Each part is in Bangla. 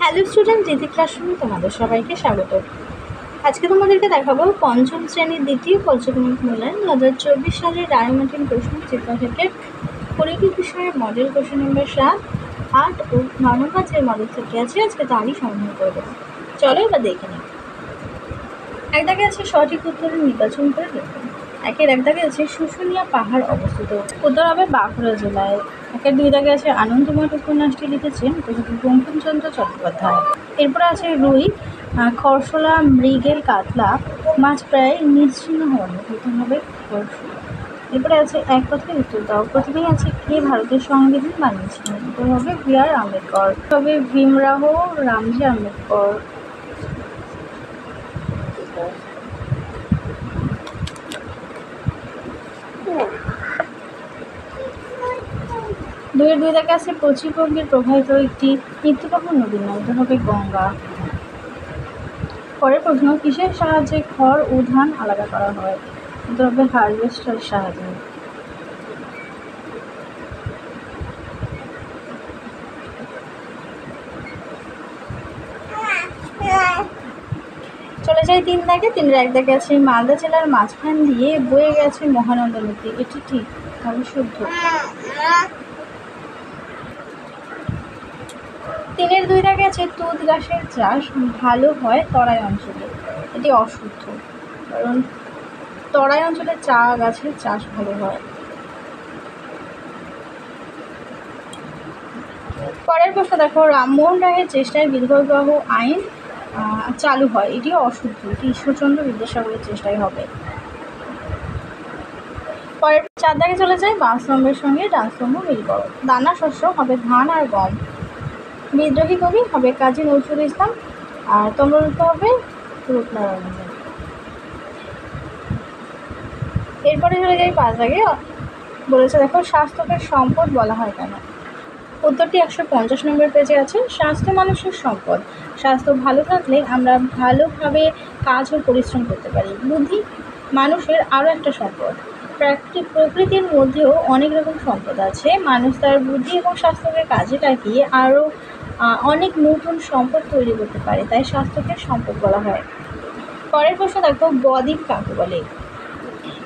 হ্যালো স্টুডেন্ট, দিদি ক্লাসরুমে তোমাদের সবাইকে স্বাগত। আজকে তোমাদেরকে দেখাবো পঞ্চম শ্রেণীর দ্বিতীয় পর্যায়ক্রমিক মূল্যায়ন 2024 সালের রায়মার্টিন প্রশ্নচিত্র থেকে পরিবেশ বিষয়ে মডেল কোশ্চেন নম্বর 7, 8 ও 9 নম্বর যে মডেল থেকে আছে আজকে তারই সমাধান করবো। চলো এবার দেখে নিই। এক দাগে আছে সঠিক উত্তরের নির্বাচন করে দেখুন। একের এক দাগে আছে শুশুনিয়া পাহাড় অবস্থিত, উত্তর হবে বাঁকুড়া জেলায়। একের দুই দাগে আছে আনন্দমঠ উপন্যাসটি লিখেছেন বঙ্কিমচন্দ্র চট্টোপাধ্যায়। এরপরে আছে রুই, খরশোলা, মৃগেল, কাতলা মাছ প্রায় নিশ্চিহ্ন হওয়ার মতো, উত্তর হবে খরশোলা। এরপরে আছে এক কথায় উত্তর দাও। প্রথমেই আছে কে ভারতের সংবিধান বানিয়েছিলেন, উত্তর হবে বি.আর. আম্বেদকর, তবে ভীমরাও রামজি আম্বেদকর। দুইয়ের দুই দাগে আছে পশ্চিমবঙ্গের প্রবাহিত একটি নিত্যপ্রবাহ নদীর নাম, উত্তর হবে গঙ্গা। পরের প্রশ্ন, কিসের সাহায্যে খড় ও ধান আলাদা করা হয়, উত্তর হবে হারভেস্টারের সাহায্যে। চলে যাই তিন দাগে। তিনের এক দাগে আছে মালদা জেলার মাঝখান দিয়ে বয়ে গেছে মহানন্দা নদী, এটি ঠিক তবে শুদ্ধ। তিনের দুই দাগে আছে তুঁত গাছের চাষ ভালো হয় তরাই অঞ্চলে, এটি অশুদ্ধ, কারণ তরাই অঞ্চলে চা গাছের চাষ ভালো হয়। পরের প্রশ্ন দেখো, রামমোহন রায়ের চেষ্টায় বিধবা বিবাহ আইন চালু হয়, এটি অশুদ্ধ, এটি ঈশ্বরচন্দ্র বিদ্যাসাগরের চেষ্টায় হবে। পরের চার দাগে চলে যায় বাস্তম্ভের সঙ্গে ডাকস্তম্ভ মিল করো। দানা শস্য হবে ধান আর গম। বিদ্রোহী কবি হবে কাজী নজরুল ইসলাম, আর তম্রলিপ্ত হবে রূপনারায়ণ। এরপরে চলে যাই পাঁচ দাগে। বলেছে দেখো, স্বাস্থ্যকে সম্পদ বলা হয় কেন, উত্তরটি 150 নম্বর পেজে আছে। স্বাস্থ্য মানুষের সম্পদ, স্বাস্থ্য ভালো থাকলে আমরা ভালোভাবে কাজ ও পরিশ্রম করতে পারি। বুদ্ধি মানুষের আরও একটা সম্পদ। প্রকৃতির মধ্যেও অনেক রকম সম্পদ আছে, মানুষ তার বুদ্ধি এবং স্বাস্থ্যকে কাজে লাগিয়ে আরও অনেক নতুন সম্পদ তৈরি করতে পারে, তাই স্বাস্থ্যকে সম্পদ বলা হয়। পরের প্রশ্ন দেখো, বদ্বীপ কাকে বলে,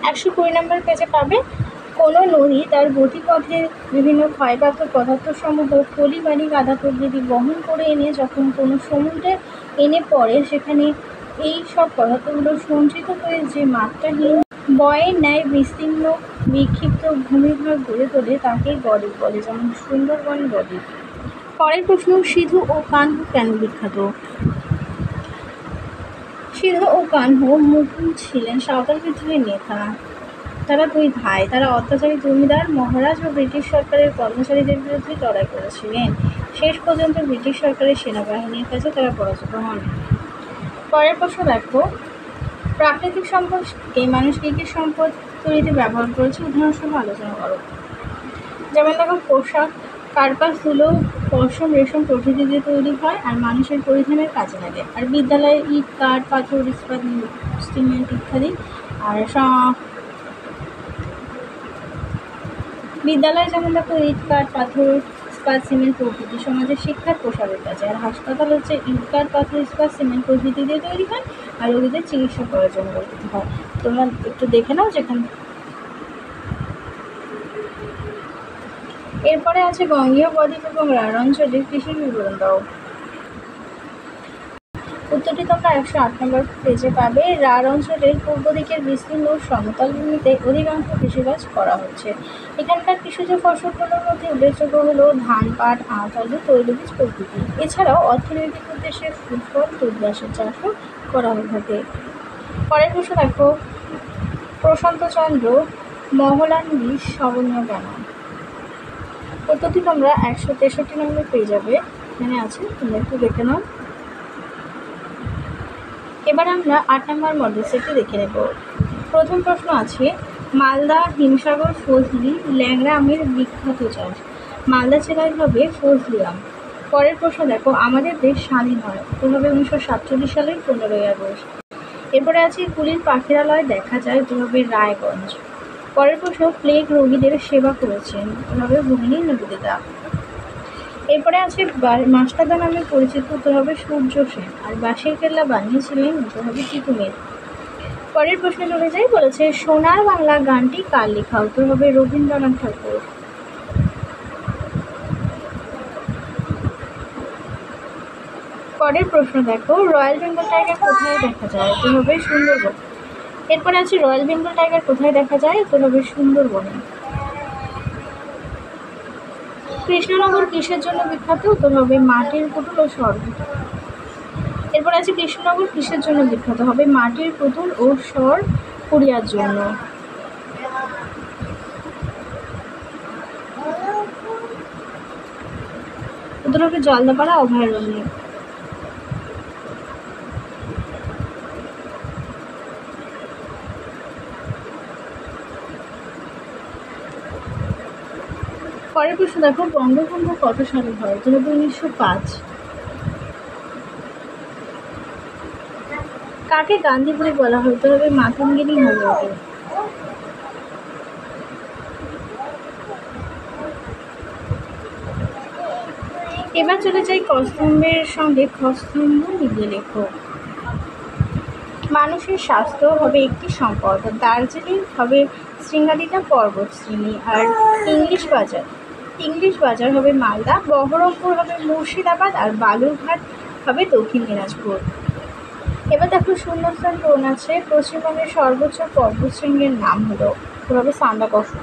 120 নম্বর পেজে পাবে। কোনো নদী তার গতিপথের বিভিন্ন ক্ষয়প্রাপ্ত পদার্থসমূহ পলি, বালি, কাদা প্রভৃতি বহন করে এনে যখন কোনো সমুদ্রে এনে পড়ে, সেখানে এই সব পদার্থগুলো সঞ্চিত হয়ে যে মাত্রাহীন বয়ের ন্যায় বিস্তীর্ণ বিক্ষিপ্ত ভূমিভাগ গড়ে তোলে তাকে বদ্বীপ বলে, যেমন সুন্দরবন বদ্বীপ। পরের প্রশ্ন, সিধু ও কানহু কেন বিখ্যাত, সিধু ও কানহু মুকুল ছিলেন সাঁওতাল বিদ্রোহের নেতা। তারা দুই ভাই, তারা অত্যাচারী জমিদার মহারাজ ও ব্রিটিশ সরকারের কর্মচারীদের বিরুদ্ধে লড়াই করেছিলেন। শেষ পর্যন্ত ব্রিটিশ সরকারের সেনাবাহিনীর কাছে তারা পরাজিত হন। পরের প্রশ্ন দেখো, প্রাকৃতিক সম্পদ এই মানুষ কী কী সম্পদ তৈরিতে ব্যবহার করেছে, উদাহরণসহ আলোচনা করো। যেমন দেখো, পোশাক কার্পাস, তুলো, পশম, রেশম প্রভৃতি দিয়ে তৈরি হয় আর মানুষের পরিধানের কাজে লাগে। আর বিদ্যালয়ে ইট, কাঠ, পাথর, ইস্পাত, সিমেন্ট ইত্যাদি। আর বিদ্যালয়ে যেমন দেখো ইট, কাঠ, পাথর, ইস্পাত, সিমেন্ট প্রভৃতি সমাজের শিক্ষার প্রসারের কাজে। আর হাসপাতাল হচ্ছে ইট, কাঠ, পাথর, ইস্পাত, সিমেন্ট প্রভৃতি দিয়ে তৈরি হয় আর রোগীদের চিকিৎসা করার জন্য গঠিত হয়। তোমরা একটু দেখে নাও যেখানে। এরপরে আছে বঙ্গীয় বদ্বীপ এবং রাঢ় অঞ্চলের কৃষির বিবরণ দাও। উত্তরটি তোমরা 108 নম্বর পেজে পাবে। রাঢ় অঞ্চলের পূর্ব দিকের বিস্তীর্ণ সমতল ভূমিতে অধিকাংশ কৃষিকাজ করা হচ্ছে। এখানকার কৃষিজ ফসলগুলোর মধ্যে উল্লেখযোগ্য হলো ধান, পাট, আখ, আলু, তৈলবীজ প্রভৃতি। এছাড়াও অর্থনৈতিক উদ্দেশ্যে ফুটবল, তুঁত গাছের চাষও করা হয়ে থাকে। পরের প্রশ্ন দেখো, প্রশান্তচন্দ্র মহলানবিশ স্মরণীয় কেন, উত্তরটি তোমরা 163 নম্বর পেয়ে যাবে, এখানে আছে, তোমরা একটু দেখে নাও। এবার আমরা 8 নম্বর মডেল সেটটি দেখে নেব। প্রথম প্রশ্ন আছে, মালদা হিমসাগর ফজলি ল্যাংড়া আমের বিখ্যাত চাষ, মালদা জেলায় হবে ফজলি আম। পরের প্রশ্ন দেখো, আমাদের দেশ স্বাধীন হয়, তো হবে 1947 সালের 15ই আগস্ট। এরপরে আছে কুলির পাখিরালয় দেখা যায়, তো হবে রায়গঞ্জ। পরের প্রশ্ন, প্লেগ রোগীদের সেবা করেছেন, তো হবে ভগিনী নিবেদিতা। এরপরে আছে মাস্টারদা নামে পরিচিত, উত্তর হবে সূর্য সেন। আর বাঁশের কেল্লা বানিয়েছিলেন, উত্তর হবে টিপু মির। পরের প্রশ্নে চলে যাই, বলেছে সোনার বাংলা গানটি কার লেখা, উত্তর হবে রবীন্দ্রনাথ ঠাকুর। পরের প্রশ্ন দেখো, রয়্যাল বেঙ্গল টাইগার কোথায় দেখা যায়, উত্তর হবে সুন্দরবন। এরপরে আছে রয়্যাল বেঙ্গল টাইগার কোথায় দেখা যায়, উত্তর হবে সুন্দরবনে। কৃষ্ণনগর কিসের জন্য বিখ্যাত, উত্তর হবে মাটির পুতুল ও স্বর্গ। এরপর আছে কৃষ্ণনগর কিসের জন্য বিখ্যাত, হবে মাটির পুতুল ও স্বর কুড়িয়ার জন্য। উত্তর হবে জলদাপাড়া অভয়ারণ্য। পরের প্রশ্ন দেখো, বঙ্গভঙ্গ কত সালে হয়, উত্তর হবে 1905। কাকে গান্ধীপুরি বলা হয়, উত্তর হবে মাতঙ্গিনী হাজরাকে। এবার চলে যাই কস্তম্ভের সঙ্গে খস্তম্ভ মিলিয়ে লেখো। মানুষের স্বাস্থ্য হবে একটি সম্পদ, দার্জিলিং হবে শৃঙ্গারিতা পর্বত শ্রেণী। আর ইংলিশ বাজার হবে মালদা, বহরমপুর হবে মুর্শিদাবাদ, আর বালুরঘাট হবে দক্ষিণ দিনাজপুর। এবার দেখো শূন্যস্থান পূরণ আছে। পশ্চিমবঙ্গের সর্বোচ্চ পর্বতশৃঙ্গের নাম হলো, হবে সান্দাকফু।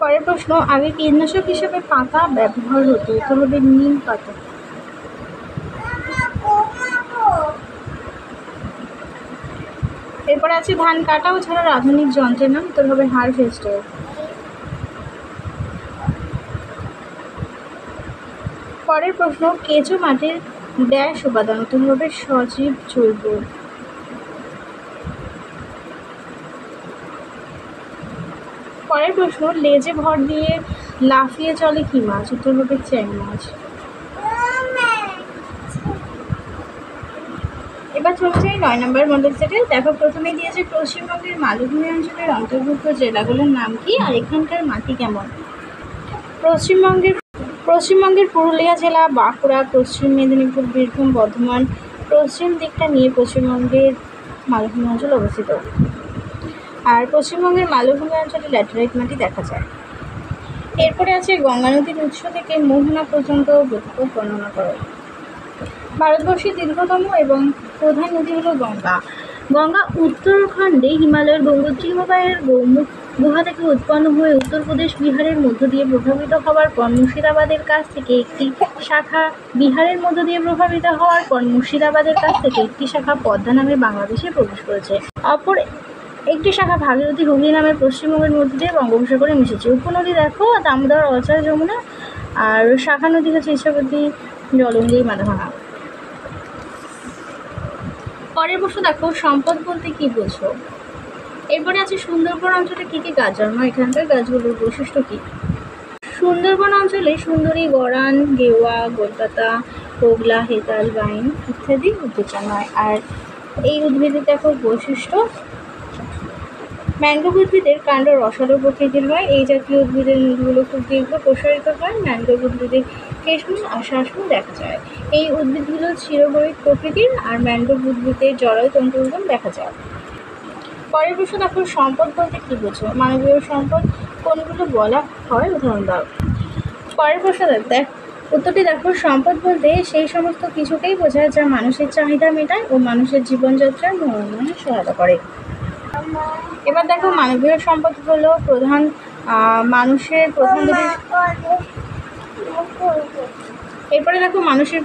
পরের প্রশ্ন, আগে কীটনাশক হিসেবে পাতা ব্যবহার হতো, উত্তর হবে নিম পাতা। এরপরে আছে ধান কাটা ও ছাড়ার আধুনিক যন্ত্রের নাম, উত্তর হবে হারভেস্টার। পরের প্রশ্ন, কেঁচো মাটির ড্যাশ উপাদান, উত্তর হবে সজীব জৈব। পরের প্রশ্ন, লেজে ভর দিয়ে লাফিয়ে চলে কি মাছ, উত্তর হবে চ্যাং মাছ। এবার চলে যাই 9 নম্বর মডেল সেটে। দেখো প্রথমে দিয়েছে পশ্চিমবঙ্গের মালভূমি অঞ্চলের অন্তর্ভুক্ত জেলাগুলোর নাম কি আর এখানকার মাটি কেমন। পশ্চিমবঙ্গের পুরুলিয়া জেলা, বাঁকুড়া, পশ্চিম মেদিনীপুর, বীরভূম, বর্ধমান পশ্চিম দিকটা নিয়ে পশ্চিমবঙ্গের মালভূমি অঞ্চল অবস্থিত। আর পশ্চিমবঙ্গের মালভূমি অঞ্চলে ল্যাটেরাইট মাটি দেখা যায়। এরপরে আছে গঙ্গা নদীর উৎস থেকে মোহনা পর্যন্ত গতিপথ বর্ণনা করো। ভারতবর্ষের দীর্ঘতম এবং প্রধান নদী হলো গঙ্গা। গঙ্গা উত্তরাখণ্ডে হিমালয়ের গঙ্গোত্রী হিমবাহের গৌমুখ গুহা থেকে উৎপন্ন হয়ে উত্তরপ্রদেশ বিহারের মধ্য দিয়ে প্রভাবিত হওয়ার পর মুর্শিদাবাদের কাছ থেকে একটি শাখা পদ্মা নামে বাংলাদেশে প্রবেশ করেছে। অপর একটি শাখা ভাগীরথী হুগলি নামে পশ্চিমবঙ্গের মধ্যে দিয়ে বঙ্গোপসাগরে মিশেছে। উপনদী দেখো দামোদর, অজয়, যমুনা। আর শাখা নদী হচ্ছে ইচ্ছাবতী, জলঙ্গি, মাধবনা। পরের প্রশ্ন দেখো, সম্পদ বলতে কি বোঝো। এরপরে আছে সুন্দরবন অঞ্চলে কী কী গাছ জন্মায়, এখানকার গাছগুলোর বৈশিষ্ট্য কী। সুন্দরবন অঞ্চলে সুন্দরী, গরান, গেওয়া, গোলপাতা, কোগলা, হেতাল, বাইন ইত্যাদি উদ্ভিদ জন্মায়। আর এই উদ্ভিদের দেখো বৈশিষ্ট্য, ম্যানগ্রোভ উদ্ভিদের কাণ্ড রসালো প্রকৃতির হয়। এই জাতীয় উদ্ভিদের মূলগুলো খুব দীর্ঘ প্রসারিত হয়। ম্যানগ্রোভ উদ্ভিদের কেশমূল আর শ্বাসমূল দেখা যায়। এই উদ্ভিদগুলো চিরহরিত প্রকৃতির। আর ম্যানগ্রোভ উদ্ভিদের জরায়ু তন্তুগুলো দেখা যায়। পরের প্রশ্ন দেখো, সম্পদ বলতে কী বোঝো। মানবীয় সম্পদ কোনগুলো বলা হয়, উদাহরণ দাও। পরের প্রশ্ন দেখ উত্তরটি দেখো, সম্পদ বলতে সেই সমস্ত কিছুকেই বোঝায় যা মানুষের চাহিদা মেটায় ও মানুষের জীবনযাত্রার উন্নয়নে সহায়তা করে। এবার দেখো মানবীয় সম্পদ হলো মানুষের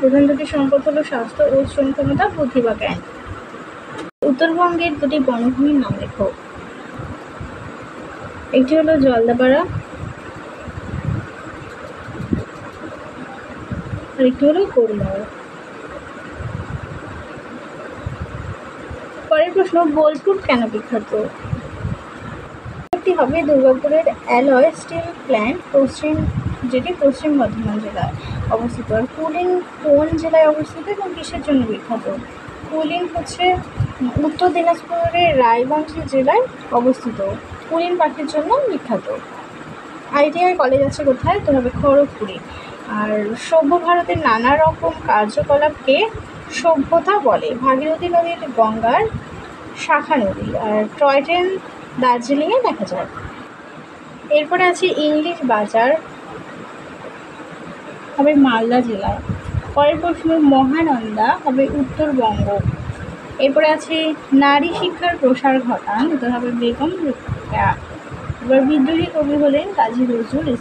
প্রধান দুটি সম্পদ হলো স্বাস্থ্য ও শ্রম ক্ষমতা, বুদ্ধি বা জ্ঞান। উত্তরবঙ্গের দুটি বনভূমির নাম লেখো। একটি হলো জলদাপাড়া আর একটি হলো গৌরনগর। পরের প্রশ্ন, বোলপুর কেন বিখ্যাত। হবে দুর্গাপুরের অ্যালয় স্টিল প্ল্যান্ট, যেটি পশ্চিম বর্ধমান জেলায় অবস্থিত। আর কুলিন কোন জেলায় অবস্থিত এবং কিসের জন্য বিখ্যাত। কুলিন হচ্ছে উত্তর দিনাজপুরের রায়গঞ্জ জেলায় অবস্থিত, কুড়িল পাখির জন্য বিখ্যাত। ITI কলেজ আছে কোথায়? তো হবে খড়গপুরে। আর সভ্য ভারতের নানা রকম কার্যকলাপকে সভ্যতা বলে। ভাগীরথী নদীর গঙ্গার শাখা নদী। আর টয় ট্রেন দার্জিলিংয়ে দেখা যায়। এরপরে আছে ইংলিশ বাজার, হবে মালদা জেলায়। পরের প্রশ্ন মহানন্দা, হবে উত্তরবঙ্গ। এরপরে আছে নারী শিক্ষার প্রসার ঘটান, এটা হবে বেগম রোকেয়া। এবার বিদ্রোহী কবি হলেন কাজী নজরুল ইসলাম।